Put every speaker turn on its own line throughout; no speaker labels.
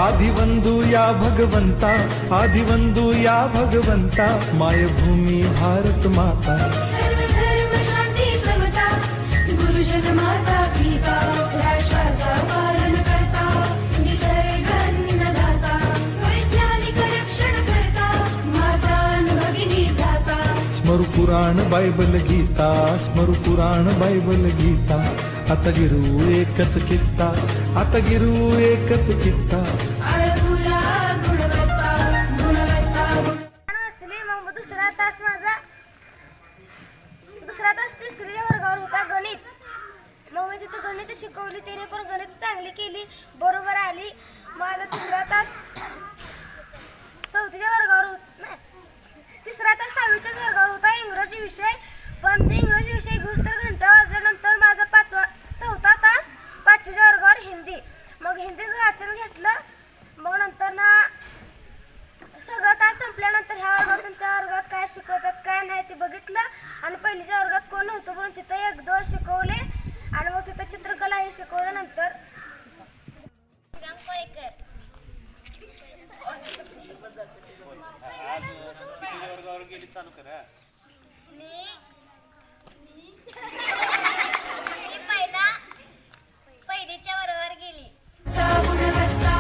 आदिवंदू या भगवंता, आदिवंदू या भगवंता, मायभूमी भारत माता।
सर्व धर्म शांती समता, गुरुजन माता पिता, राष्ट्राचा पालन करता, निसर्ग अन्नदाता, वैज्ञानिक रक्षण करता, माता भगिनी दाता।
स्मरू पुराण बायबल गीता, स्मरू पुराण बायबल गीता, आता गिरू एकच कित्ता, आता गिरू एकच कित्ता।
आळगुला गुणवत्ता, गुणवत्ता
वाचली। मग दुसरा तास तिसऱ्या वर्गावर होता गणित। मग मी तिथं गणित शिकवली, त्याने पण गणित चांगली केली, बरोबर आली। माझा तिसरा तास चौथीच्या वर्गावर होता, तिसरा तास 6वीच्या वर्गावर होता इंग्रजी विषय। पण ते इंग्रजी विषय घेऊस तर घंटा वाजल्यानंतर माझा चौथा तास 5वीच्या वर्गावर हिंदी। मग हिंदीचं वाचन घेतलं। मग नंतर ना सगळं तास संपल्यानंतर ह्या वर्गातून त्या वर्गात काय शिकवतात काय नाही ते बघितलं। आणि पहिलीच्या वर्गात कोण नव्हतं म्हणून तिथं 1-2 शिकवले आणि मग तिथं चित्रकला हे शिकवलं। नंतर
पहिलीच्या बरोबर गेली।
गुणवत्ता,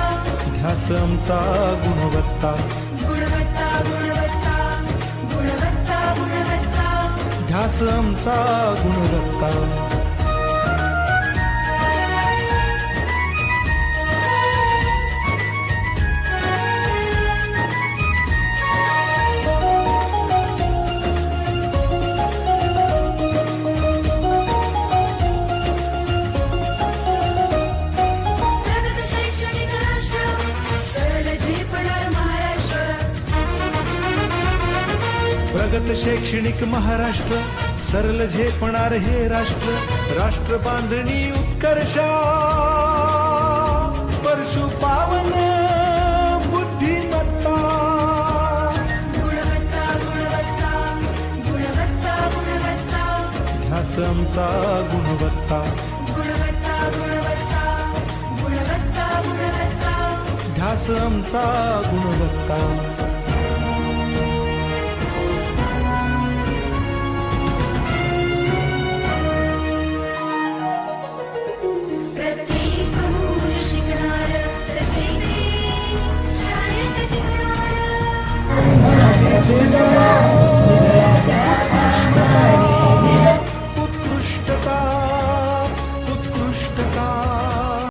ध्यास आमचा गुणवत्ता,
गुणवत्ता, गुणवत्ता, गुणवत्ता, गुणवत्ता।
ध्यास आमचा गुणवत्ता।
प्रगत शैक्षणिक राष्ट्र, सरळ झेपणार महाराष्ट्र।
प्रगत शैक्षणिक महाराष्ट्र, सरल झेपणार हे राष्ट्र। राष्ट्र बांधणी उत्कर्षा, परशु पावन बुद्धिमत्ता।
गुणवत्ता, गुणवत्ता, गुणवत्ता, गुणवत्ता।
ध्यास आमचा गुणवत्ता,
गुणवत्ता, गुणवत्ता, गुणवत्ता, गुणवत्ता।
ध्यास आमचा गुणवत्ता।